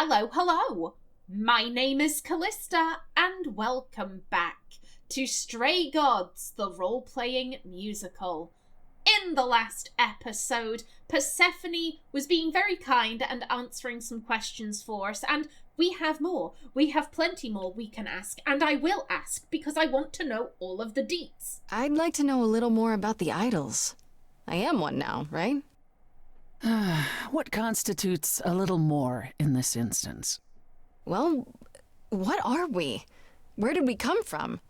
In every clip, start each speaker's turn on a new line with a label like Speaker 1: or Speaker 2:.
Speaker 1: Hello. My name is Callista, and welcome back to Stray Gods, the role-playing musical. In the last episode, Persephone was being very kind and answering some questions for us, and we have more. We have plenty more we can ask, and I will ask, because I want to know all of the deets.
Speaker 2: I'd like to know a little more about the idols. I am one now, right?
Speaker 3: What constitutes a little more in this instance?
Speaker 2: Well, what are we? Where did we come from?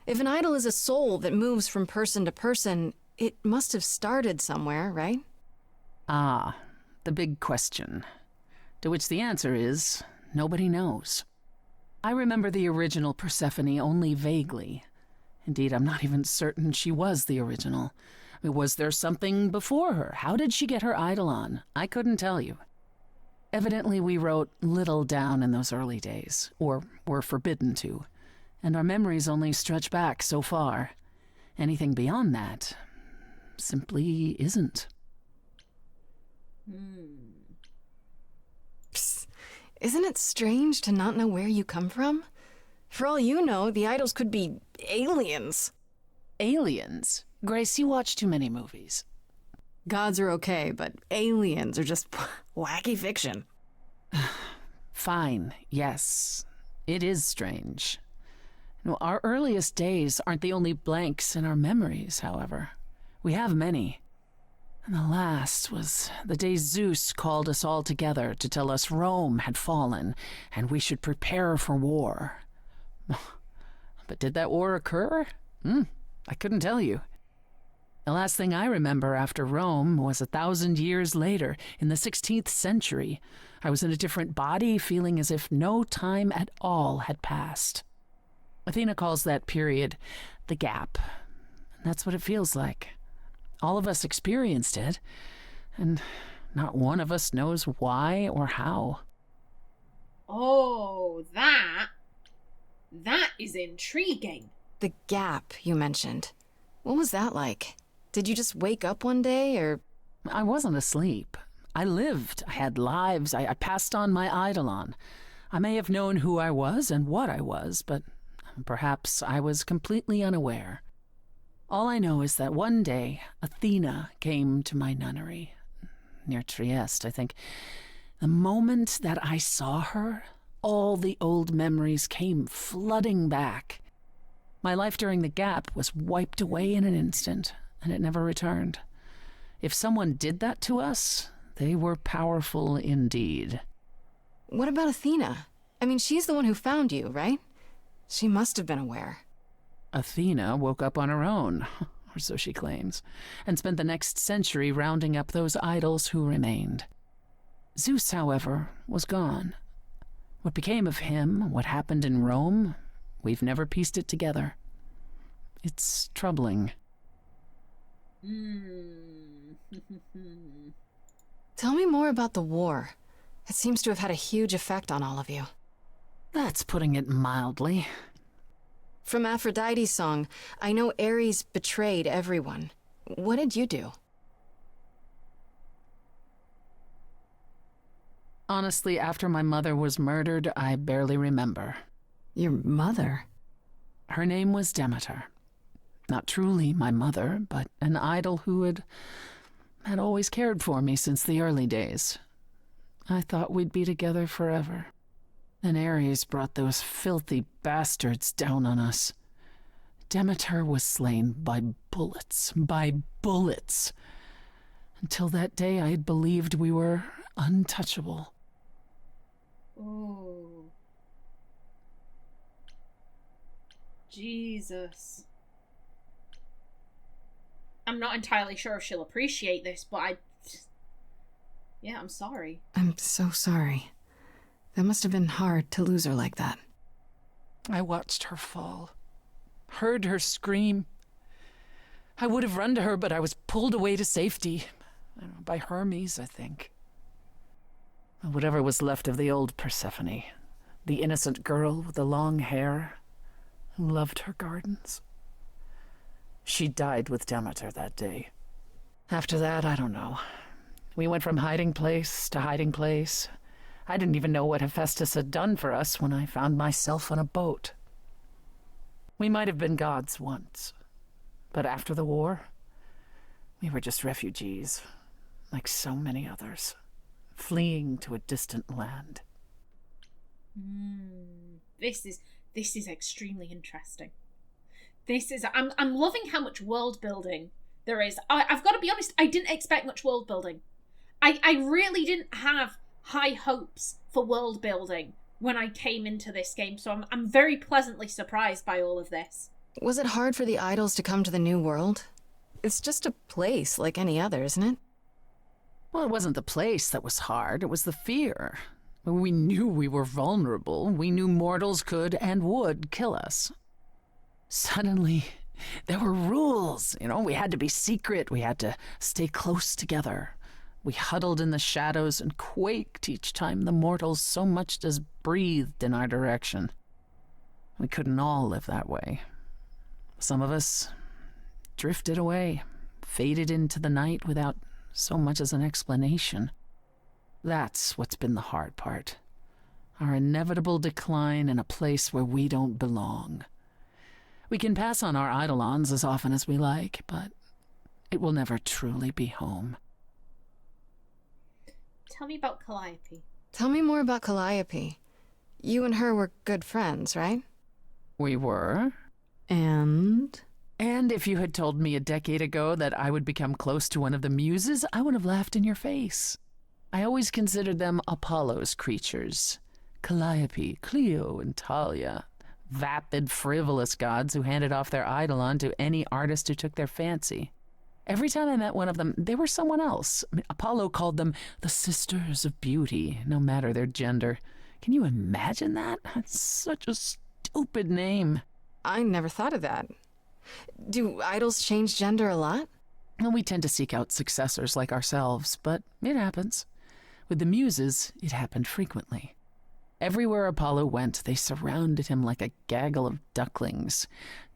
Speaker 2: If an idol is a soul that moves from person to person, it must have started somewhere, right?
Speaker 3: Ah, the big question. To which the answer is, nobody knows. I remember the original Persephone only vaguely. Indeed, I'm not even certain she was the original. Was there something before her? How did she get her idol on? I couldn't tell you. Evidently, we wrote little down in those early days, or were forbidden to, and our memories only stretch back so far. Anything beyond that simply isn't.
Speaker 2: Psst. Isn't it strange to not know where you come from? For all you know, the idols could be aliens.
Speaker 3: Aliens? Grace, you watch too many movies.
Speaker 2: Gods are okay, but aliens are just wacky fiction.
Speaker 3: Fine, yes. It is strange. Our earliest days aren't the only blanks in our memories, however. We have many. And the last was the day Zeus called us all together to tell us Rome had fallen and we should prepare for war. But did that war occur? I couldn't tell you. The last thing I remember after Rome was 1,000 years later, in the 16th century. I was in a different body, feeling as if no time at all had passed. Athena calls that period the gap. And that's what it feels like. All of us experienced it, and not one of us knows why or how.
Speaker 1: Oh, that is intriguing.
Speaker 2: The gap you mentioned. What was that like? Did you just wake up one day, or...?
Speaker 3: I wasn't asleep. I lived. I had lives. I passed on my eidolon. I may have known who I was and what I was, but perhaps I was completely unaware. All I know is that one day, Athena came to my nunnery, near Trieste, I think. The moment that I saw her, all the old memories came flooding back. My life during the gap was wiped away in an instant, and it never returned. If someone did that to us, they were powerful indeed.
Speaker 2: What about Athena? I mean, she's the one who found you, right? She must have been aware.
Speaker 3: Athena woke up on her own, or so she claims, and spent the next century rounding up those idols who remained. Zeus, however, was gone. What became of him, what happened in Rome, we've never pieced it together. It's troubling.
Speaker 2: Tell me more about the war. It seems to have had a huge effect on all of you.
Speaker 3: That's putting it mildly.
Speaker 2: From Aphrodite's song, I know Ares betrayed everyone. What did you do?
Speaker 3: Honestly, after my mother was murdered, I barely remember.
Speaker 2: Your mother?
Speaker 3: Her name was Demeter. Not truly my mother, but an idol who had always cared for me since the early days. I thought we'd be together forever. Then Ares brought those filthy bastards down on us. Demeter was slain by bullets. Until that day, I had believed we were untouchable.
Speaker 1: Oh. Jesus. I'm not entirely sure if she'll appreciate this, but yeah, I'm sorry.
Speaker 2: I'm so sorry. That must have been hard to lose her like that.
Speaker 3: I watched her fall, heard her scream. I would have run to her, but I was pulled away to safety. By Hermes, I think. Whatever was left of the old Persephone, the innocent girl with the long hair who loved her gardens. She died with Demeter that day. After that, I don't know. We went from hiding place to hiding place. I didn't even know what Hephaestus had done for us when I found myself on a boat. We might have been gods once, but after the war, we were just refugees, like so many others, fleeing to a distant land.
Speaker 1: This is extremely interesting. I'm loving how much world building there is. I've got to be honest, I didn't expect much world building. I really didn't have high hopes for world building when I came into this game, so I'm very pleasantly surprised by all of this.
Speaker 2: Was it hard for the idols to come to the new world? It's just a place like any other, isn't it?
Speaker 3: Well, it wasn't the place that was hard, it was the fear. We knew we were vulnerable. We knew mortals could and would kill us. Suddenly, there were rules. We had to be secret. We had to stay close together. We huddled in the shadows and quaked each time the mortals so much as breathed in our direction. We couldn't all live that way. Some of us drifted away, faded into the night without so much as an explanation. That's what's been the hard part. Our inevitable decline in a place where we don't belong. We can pass on our eidolons as often as we like, but it will never truly be home.
Speaker 1: Tell me about Calliope.
Speaker 2: Tell me more about Calliope. You and her were good friends, right?
Speaker 3: We were.
Speaker 2: And
Speaker 3: if you had told me a decade ago that I would become close to one of the muses, I would have laughed in your face. I always considered them Apollo's creatures. Calliope, Clio, and Talia. Vapid, frivolous gods who handed off their eidolon to any artist who took their fancy. Every time I met one of them, they were someone else. Apollo called them the Sisters of Beauty, no matter their gender. Can you imagine that? That's such a stupid name.
Speaker 2: I never thought of that. Do idols change gender a lot?
Speaker 3: Well, we tend to seek out successors like ourselves, but it happens. With the muses, it happened frequently. Everywhere Apollo went, they surrounded him like a gaggle of ducklings,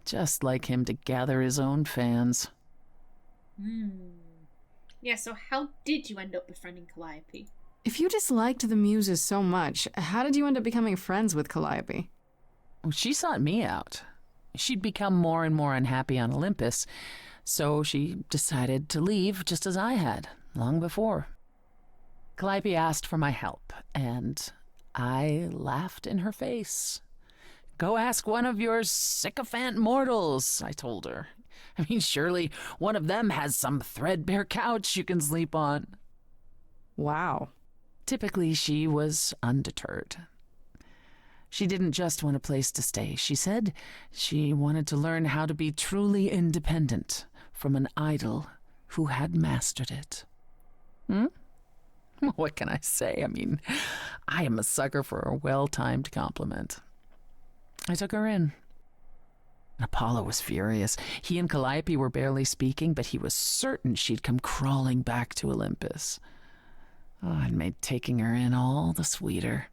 Speaker 3: just like him to gather his own fans.
Speaker 1: Yeah, so how did you end up befriending Calliope?
Speaker 2: If you disliked the muses so much, how did you end up becoming friends with Calliope?
Speaker 3: Well, she sought me out. She'd become more and more unhappy on Olympus, so she decided to leave just as I had, long before. Calliope asked for my help, and I laughed in her face. Go ask one of your sycophant mortals, I told her. I mean, surely one of them has some threadbare couch you can sleep on.
Speaker 2: Wow.
Speaker 3: Typically, she was undeterred. She didn't just want a place to stay. She said she wanted to learn how to be truly independent from an idol who had mastered it. What can I say? I mean, I am a sucker for a well-timed compliment. I took her in. Apollo was furious. He and Calliope were barely speaking, but he was certain she'd come crawling back to Olympus. Oh, it made taking her in all the sweeter.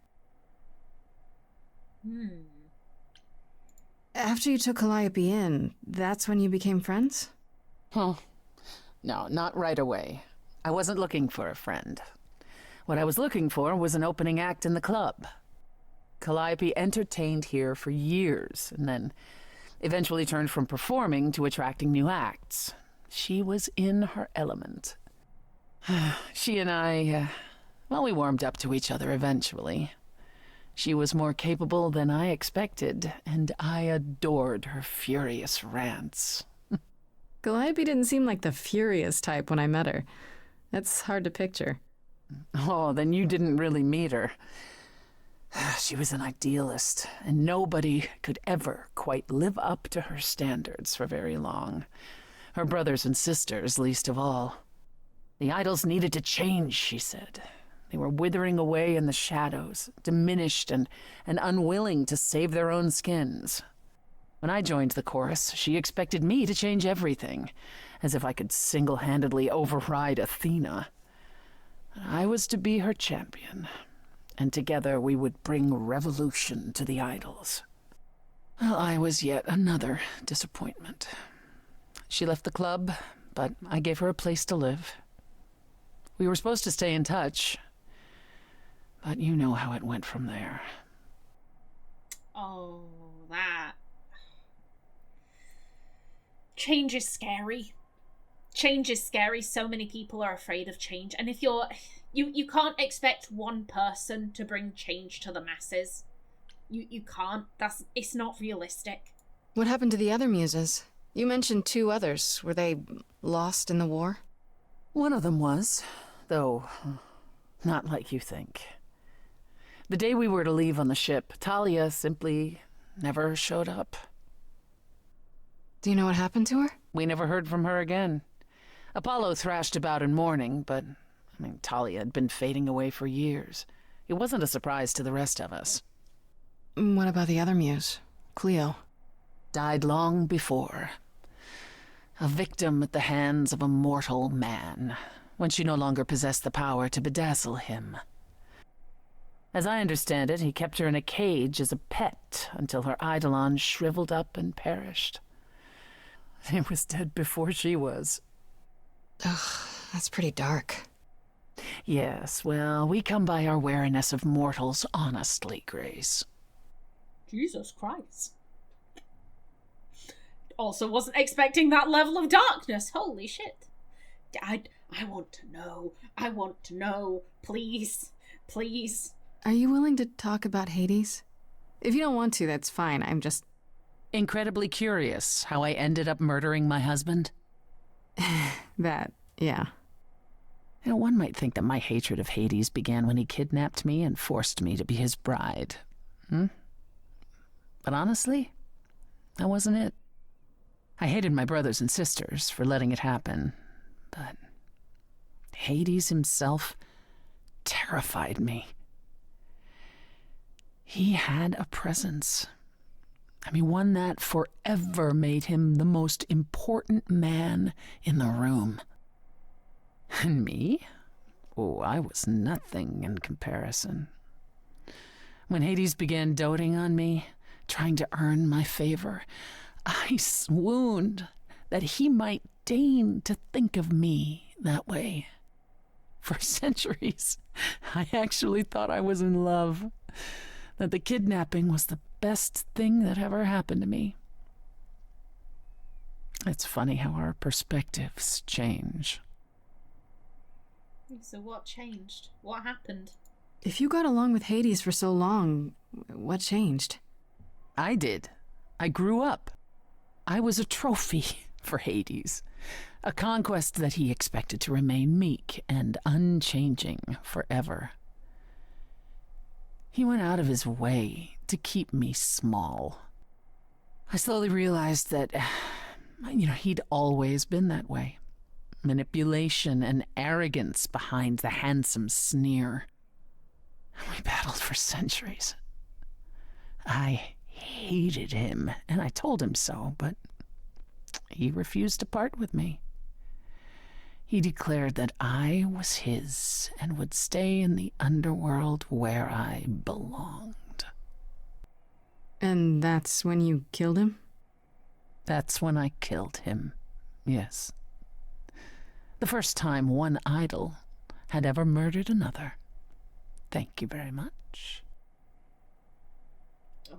Speaker 2: After you took Calliope in, that's when you became friends?
Speaker 3: No, not right away. I wasn't looking for a friend. What I was looking for was an opening act in the club. Calliope entertained here for years, and then eventually turned from performing to attracting new acts. She was in her element. She and I, we warmed up to each other eventually. She was more capable than I expected, and I adored her furious rants.
Speaker 2: Calliope didn't seem like the furious type when I met her. That's hard to picture.
Speaker 3: Oh, then you didn't really meet her. She was an idealist, and nobody could ever quite live up to her standards for very long. Her brothers and sisters, least of all. The idols needed to change, she said. They were withering away in the shadows, diminished and unwilling to save their own skins. When I joined the chorus, she expected me to change everything, as if I could single-handedly override Athena. I was to be her champion, and together we would bring revolution to the idols. Well, I was yet another disappointment. She left the club, but I gave her a place to live. We were supposed to stay in touch. But you know how it went from there.
Speaker 1: Oh, that... Change is scary. Change is scary. So many people are afraid of change. And if you can't expect one person to bring change to the masses. You can't. It's not realistic.
Speaker 2: What happened to the other muses? You mentioned 2 others. Were they lost in the war?
Speaker 3: One of them was, though not like you think. The day we were to leave on the ship, Talia simply never showed up.
Speaker 2: Do you know what happened to her?
Speaker 3: We never heard from her again. Apollo thrashed about in mourning, but, Talia had been fading away for years. It wasn't a surprise to the rest of us.
Speaker 2: What about the other muse, Cleo?
Speaker 3: Died long before. A victim at the hands of a mortal man, when she no longer possessed the power to bedazzle him. As I understand it, he kept her in a cage as a pet until her eidolon shriveled up and perished. He was dead before she was.
Speaker 2: Ugh, that's pretty dark.
Speaker 3: Yes, well, we come by our wariness of mortals honestly, Grace.
Speaker 1: Jesus Christ. Also wasn't expecting that level of darkness. Holy shit. I want to know. I want to know. Please. Please.
Speaker 2: Are you willing to talk about Hades? If you don't want to, that's fine. I'm just...
Speaker 3: Incredibly curious how I ended up murdering my husband?
Speaker 2: That, yeah.
Speaker 3: One might think that my hatred of Hades began when he kidnapped me and forced me to be his bride. But honestly, that wasn't it. I hated my brothers and sisters for letting it happen, but Hades himself terrified me. He had a presence. One that forever made him the most important man in the room. And me? Oh, I was nothing in comparison. When Hades began doting on me, trying to earn my favor, I swooned that he might deign to think of me that way. For centuries, I actually thought I was in love, that the kidnapping was the best thing that ever happened to me. It's funny how our perspectives change.
Speaker 1: So what changed? What happened?
Speaker 2: If you got along with Hades for so long, what changed?
Speaker 3: I did. I grew up. I was a trophy for Hades, a conquest that he expected to remain meek and unchanging forever. He went out of his way to keep me small. I slowly realized that, he'd always been that way. Manipulation and arrogance behind the handsome sneer. We battled for centuries. I hated him, and I told him so, but he refused to part with me. He declared that I was his and would stay in the underworld where I belonged.
Speaker 2: And that's when you killed him?
Speaker 3: That's when I killed him, yes. The first time one idol had ever murdered another. Thank you very much.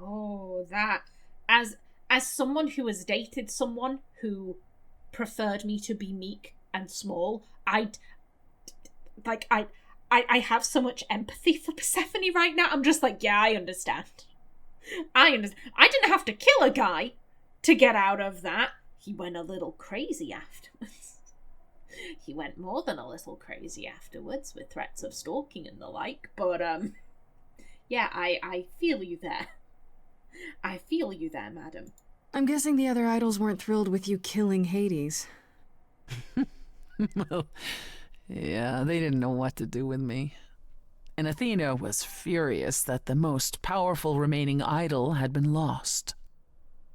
Speaker 1: Oh, that... As someone who has dated someone who preferred me to be meek and small, I have so much empathy for Persephone right now. I'm just like, yeah, I understand. I didn't have to kill a guy to get out of that. He went a little crazy afterwards. He went more than a little crazy afterwards with threats of stalking and the like, but yeah, I feel you there. I feel you there, madam.
Speaker 2: I'm guessing the other idols weren't thrilled with you killing Hades.
Speaker 3: Well, yeah, they didn't know what to do with me. And Athena was furious that the most powerful remaining idol had been lost.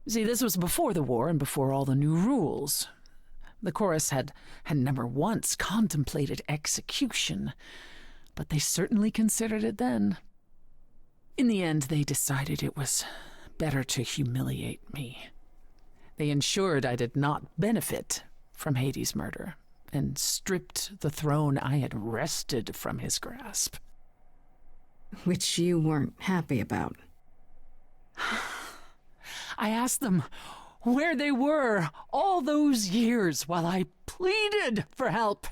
Speaker 3: See, this was before the war and before all the new rules. The chorus had never once contemplated execution, but they certainly considered it then. In the end, they decided it was better to humiliate me. They ensured I did not benefit from Hades' murder, and stripped the throne I had wrested from his grasp.
Speaker 2: which you weren't happy about.
Speaker 3: I asked them where they were all those years while I pleaded for help.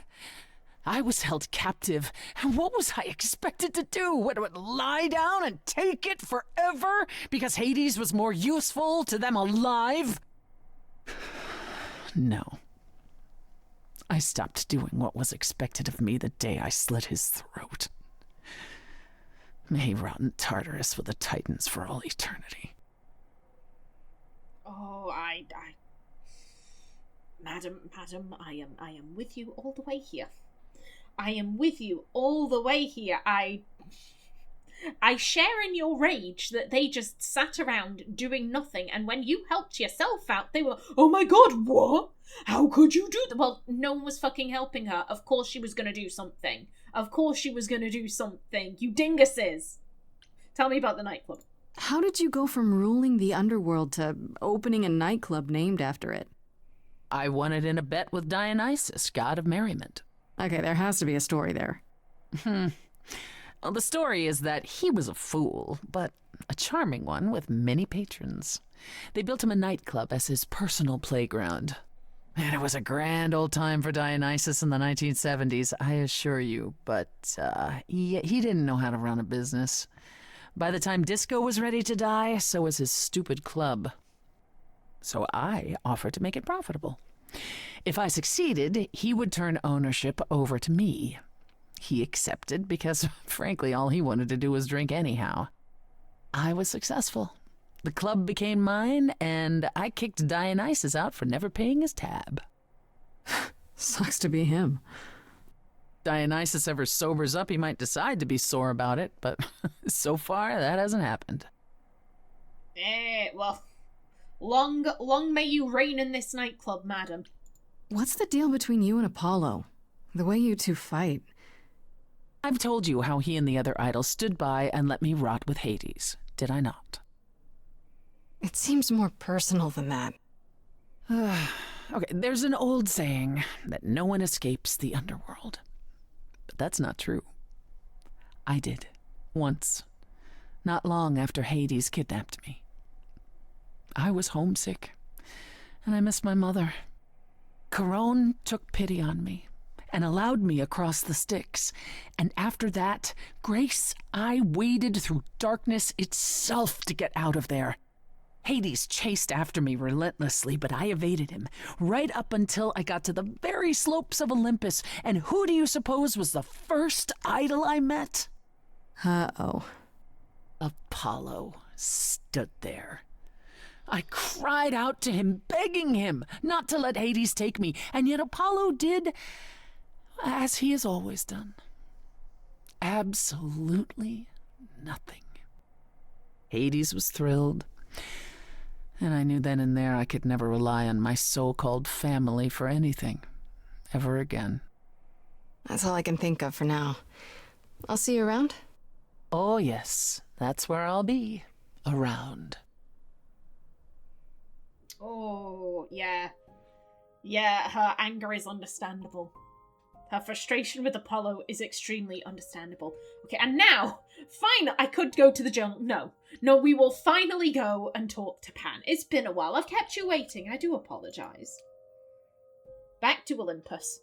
Speaker 3: I was held captive, and what was I expected to do? What, lie down and take it forever because Hades was more useful to them alive? No. I stopped doing what was expected of me the day I slit his throat. May he rot in Tartarus with the Titans for all eternity.
Speaker 1: Oh, Madam, I am with you all the way here. I am with you all the way here. I share in your rage that they just sat around doing nothing, and when you helped yourself out, they were, oh my god, what? How could you do that? Well, no one was fucking helping her. Of course she was gonna do something. Of course she was gonna do something. You dinguses. Tell me about the nightclub.
Speaker 2: How did you go from ruling the underworld to opening a nightclub named after it?
Speaker 3: I won it in a bet with Dionysus, god of merriment.
Speaker 2: Okay, there has to be a story there.
Speaker 3: Well, the story is that he was a fool, but a charming one with many patrons. They built him a nightclub as his personal playground. And it was a grand old time for Dionysus in the 1970s, I assure you, but he didn't know how to run a business. By the time disco was ready to die, so was his stupid club. So I offered to make it profitable. If I succeeded, he would turn ownership over to me. He accepted because, frankly, all he wanted to do was drink anyhow. I was successful. The club became mine, and I kicked Dionysus out for never paying his tab.
Speaker 2: Sucks to be him.
Speaker 3: Dionysus ever sobers up, he might decide to be sore about it, but so far, that hasn't happened.
Speaker 1: Well, long may you reign in this nightclub, madam.
Speaker 2: What's the deal between you and Apollo? The way you two fight.
Speaker 3: I've told you how he and the other idols stood by and let me rot with Hades, did I not?
Speaker 2: It seems more personal than that.
Speaker 3: Okay, there's an old saying that no one escapes the underworld. But that's not true. I did. Once. Not long after Hades kidnapped me. I was homesick, and I missed my mother. Charon took pity on me and allowed me across the Styx. And after that, Grace, I waded through darkness itself to get out of there. Hades chased after me relentlessly, but I evaded him, right up until I got to the very slopes of Olympus. And who do you suppose was the first idol I met?
Speaker 2: Uh-oh.
Speaker 3: Apollo stood there. I cried out to him, begging him not to let Hades take me, and yet Apollo did as he has always done. Absolutely nothing. Hades was thrilled, and I knew then and there I could never rely on my so-called family for anything, ever again.
Speaker 2: That's all I can think of for now. I'll see you around?
Speaker 3: Oh yes, that's where I'll be, around.
Speaker 1: Oh, yeah. Yeah, her anger is understandable. Her frustration with Apollo is extremely understandable. Okay, and now, fine, I could go to the journal. No, we will finally go and talk to Pan. It's been a while. I've kept you waiting. I do apologise. Back to Olympus.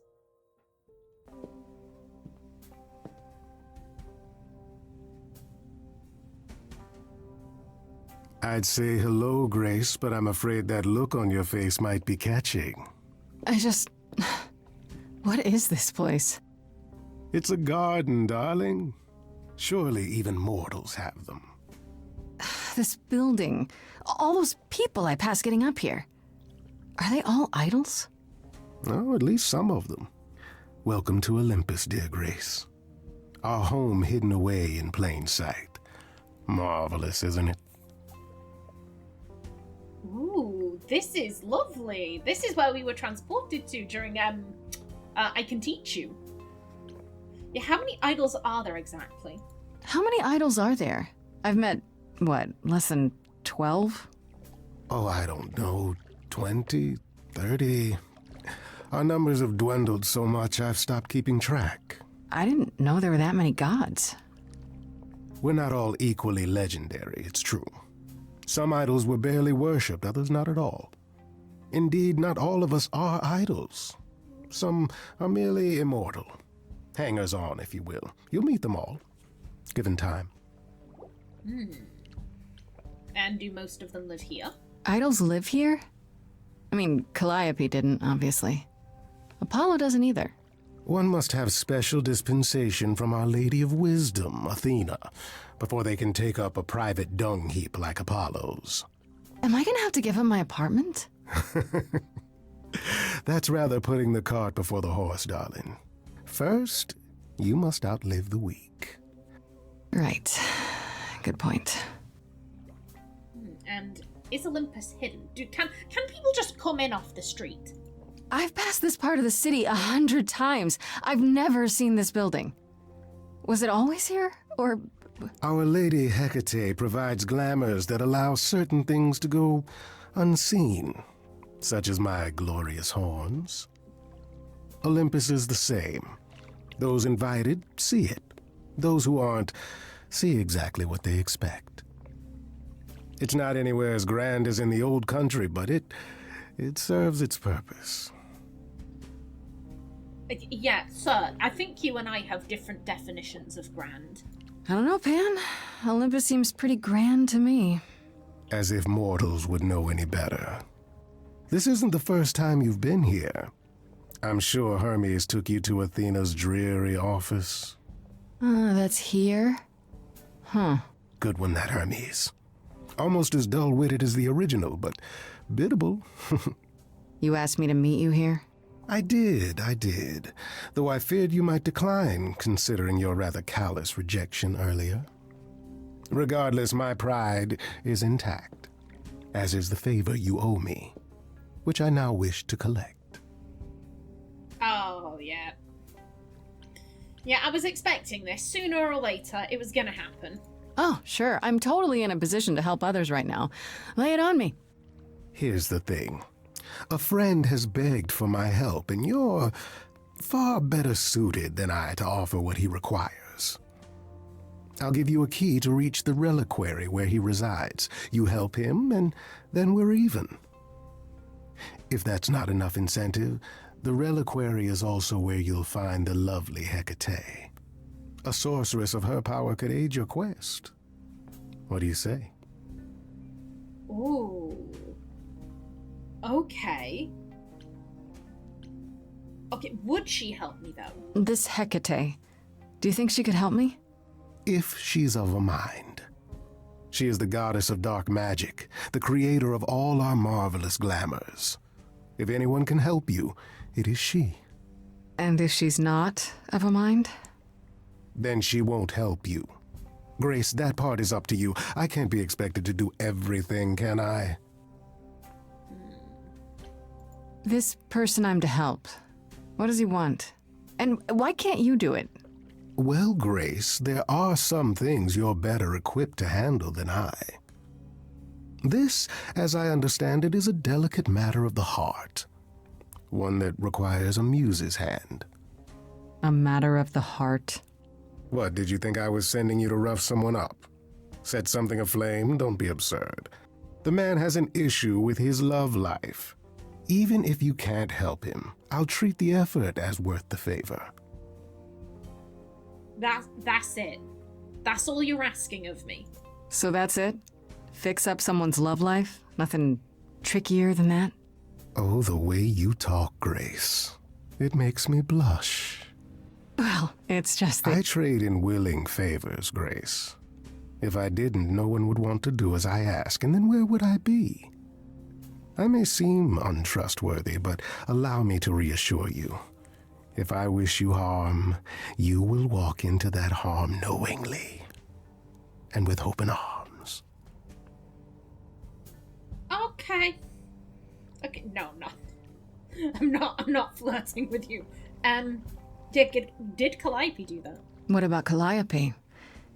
Speaker 4: I'd say hello, Grace, but I'm afraid that look on your face might be catching.
Speaker 2: What is this place?
Speaker 4: It's a garden, darling. Surely even mortals have them.
Speaker 2: This building. All those people I pass getting up here. Are they all idols?
Speaker 4: Oh, at least some of them. Welcome to Olympus, dear Grace. Our home hidden away in plain sight. Marvelous, isn't it?
Speaker 1: Ooh, this is lovely. This is where we were transported to during, I Can Teach You. Yeah, how many idols are there exactly?
Speaker 2: How many idols are there? I've met, less than 12?
Speaker 4: Oh, I don't know, 20, 30. Our numbers have dwindled so much I've stopped keeping track.
Speaker 2: I didn't know there were that many gods.
Speaker 4: We're not all equally legendary, it's true. Some idols were barely worshipped, others not at all. Indeed, not all of us are idols. Some are merely immortal. Hangers-on, if you will. You'll meet them all, given time.
Speaker 1: And do most of them live here?
Speaker 2: Idols live here? I mean, Calliope didn't, obviously. Apollo doesn't either.
Speaker 4: One must have special dispensation from Our Lady of Wisdom, Athena, before they can take up a private dung heap like Apollo's.
Speaker 2: Am I gonna have to give him my apartment?
Speaker 4: That's rather putting the cart before the horse, darling. First, you must outlive the weak.
Speaker 2: Right. Good point.
Speaker 1: And is Olympus hidden? Can people just come in off the street?
Speaker 2: I've passed this part of the city 100 times. I've never seen this building. Was it always here, or...?
Speaker 4: Our Lady Hecate provides glamours that allow certain things to go unseen, such as my glorious horns. Olympus is the same. Those invited see it. Those who aren't see exactly what they expect. It's not anywhere as grand as in the old country, but it serves its purpose.
Speaker 1: Yeah, sir, I think you and I have different definitions of grand.
Speaker 2: I don't know, Pan. Olympus seems pretty grand to me.
Speaker 4: As if mortals would know any better. This isn't the first time you've been here. I'm sure Hermes took you to Athena's dreary office.
Speaker 2: That's here? Huh.
Speaker 4: Good one, that Hermes. Almost as dull-witted as the original, but biddable.
Speaker 2: You asked me to meet you here?
Speaker 4: I did. Though I feared you might decline, considering your rather callous rejection earlier. Regardless, my pride is intact, as is the favor you owe me, which I now wish to collect.
Speaker 1: Oh, yeah. Yeah, I was expecting this. Sooner or later, it was gonna happen.
Speaker 2: Oh, sure. I'm totally in a position to help others right now. Lay it on me.
Speaker 4: Here's the thing. A friend has begged for my help, and you're far better suited than I to offer what he requires. I'll give you a key to reach the reliquary where he resides. You help him, and then we're even. If that's not enough incentive, the reliquary is also where you'll find the lovely Hecate. A sorceress of her power could aid your quest. What do you say?
Speaker 1: Ooh. Okay. Okay, would she help me, though?
Speaker 2: This Hecate. Do you think she could help me?
Speaker 4: If she's of a mind. She is the goddess of dark magic, the creator of all our marvelous glamours. If anyone can help you, it is she.
Speaker 2: And if she's not of a mind?
Speaker 4: Then she won't help you. Grace, that part is up to you. I can't be expected to do everything, can I?
Speaker 2: This person I'm to help. What does he want? And why can't you do it?
Speaker 4: Well, Grace, there are some things you're better equipped to handle than I. This, as I understand it, is a delicate matter of the heart. One that requires a muse's hand.
Speaker 2: A matter of the heart.
Speaker 4: What, did you think I was sending you to rough someone up? Set something aflame? Don't be absurd. The man has an issue with his love life. Even if you can't help him, I'll treat the effort as worth the favor.
Speaker 1: That's it. That's all you're asking of me.
Speaker 2: So that's it? Fix up someone's love life? Nothing trickier than that?
Speaker 4: Oh, the way you talk, Grace. It makes me blush.
Speaker 2: Well, it's just that...
Speaker 4: I trade in willing favors, Grace. If I didn't, no one would want to do as I ask, and then where would I be? I may seem untrustworthy, but allow me to reassure you. If I wish you harm, you will walk into that harm knowingly, and with open arms.
Speaker 1: Okay. Okay, no, I'm not. I'm not flirting with you. Did Calliope do that?
Speaker 2: What about Calliope?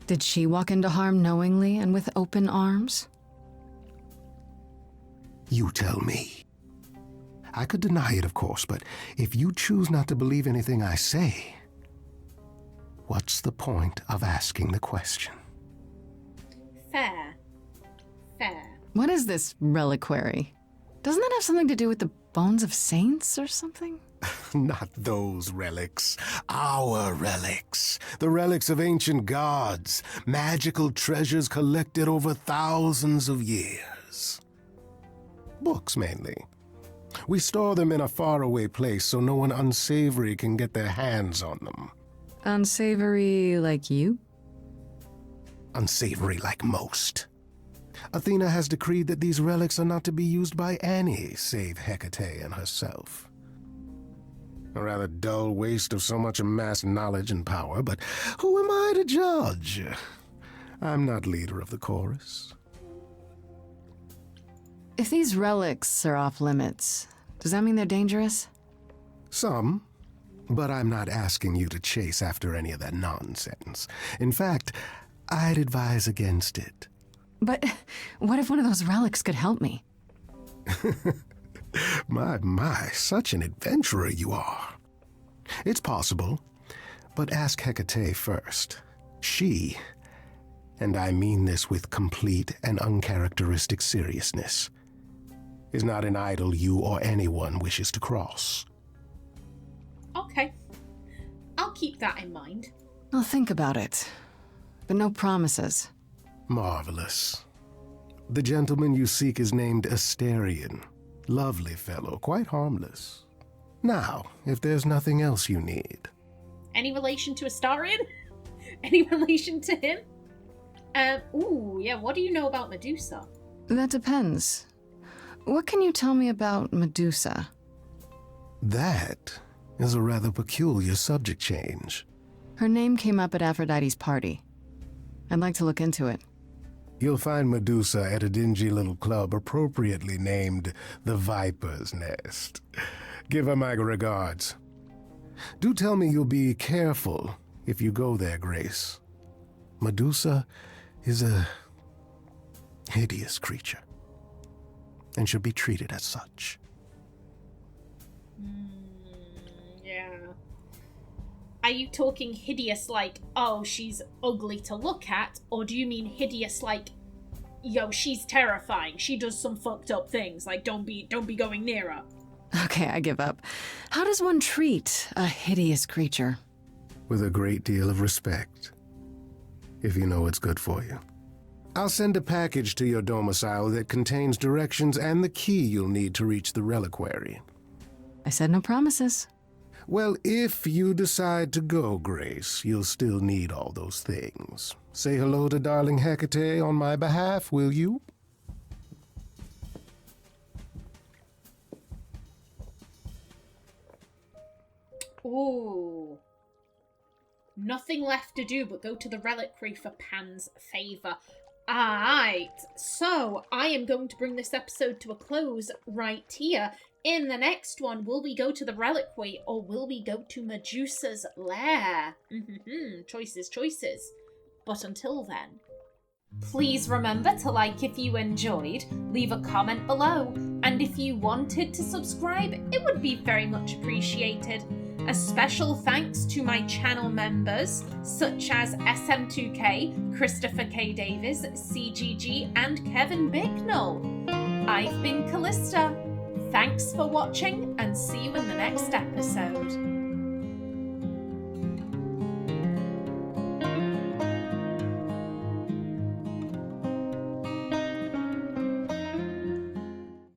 Speaker 2: Did she walk into harm knowingly and with open arms?
Speaker 4: You tell me. I could deny it, of course, but if you choose not to believe anything I say, what's the point of asking the question?
Speaker 1: Fair. Fair.
Speaker 2: What is this reliquary? Doesn't that have something to do with the bones of saints or something?
Speaker 4: Not those relics. Our relics. The relics of ancient gods. Magical treasures collected over thousands of years. Books, mainly. We store them in a faraway place so no one unsavory can get their hands on them.
Speaker 2: Unsavory like you?
Speaker 4: Unsavory like most. Athena has decreed that these relics are not to be used by any save Hecate and herself. A rather dull waste of so much amassed knowledge and power, but who am I to judge? I'm not leader of the chorus.
Speaker 2: If these relics are off limits, does that mean they're dangerous?
Speaker 4: Some, but I'm not asking you to chase after any of that nonsense. In fact, I'd advise against it.
Speaker 2: But what if one of those relics could help me?
Speaker 4: My, such an adventurer you are. It's possible, but ask Hecate first. She, and I mean this with complete and uncharacteristic seriousness, is not an idol you or anyone wishes to cross.
Speaker 1: Okay. I'll keep that in mind.
Speaker 2: I'll think about it, but no promises.
Speaker 4: Marvelous. The gentleman you seek is named Asterion. Lovely fellow, quite harmless. Now, if there's nothing else you need.
Speaker 1: Any relation to Astarion? Any relation to him? What do you know about Medusa?
Speaker 2: That depends. What can you tell me about Medusa?
Speaker 4: That is a rather peculiar subject change.
Speaker 2: Her name came up at Aphrodite's party. I'd like to look into it.
Speaker 4: You'll find Medusa at a dingy little club appropriately named the Viper's Nest. Give her my regards. Do tell me you'll be careful if you go there, Grace. Medusa is a hideous creature and should be treated as such.
Speaker 1: Yeah. Are you talking hideous like, oh, she's ugly to look at? Or do you mean hideous like, yo, she's terrifying, she does some fucked up things, like don't be going near her?
Speaker 2: Okay, I give up. How does one treat a hideous creature?
Speaker 4: With a great deal of respect, if you know it's good for you. I'll send a package to your domicile that contains directions and the key you'll need to reach the reliquary.
Speaker 2: I said no promises.
Speaker 4: Well, if you decide to go, Grace, you'll still need all those things. Say hello to darling Hecate on my behalf, will you?
Speaker 1: Ooh. Nothing left to do but go to the reliquary for Pan's favour. Alright, so I am going to bring this episode to a close right here. In the next one, will we go to the reliquary or will we go to Medusa's lair? Choices. But until then, please remember to like if you enjoyed, leave a comment below, and if you wanted to subscribe, it would be very much appreciated. A special thanks to my channel members, such as SM2K, Christopher K. Davis, CGG, and Kevin Bicknell. I've been Kallista. Thanks for watching, and see you in the next episode.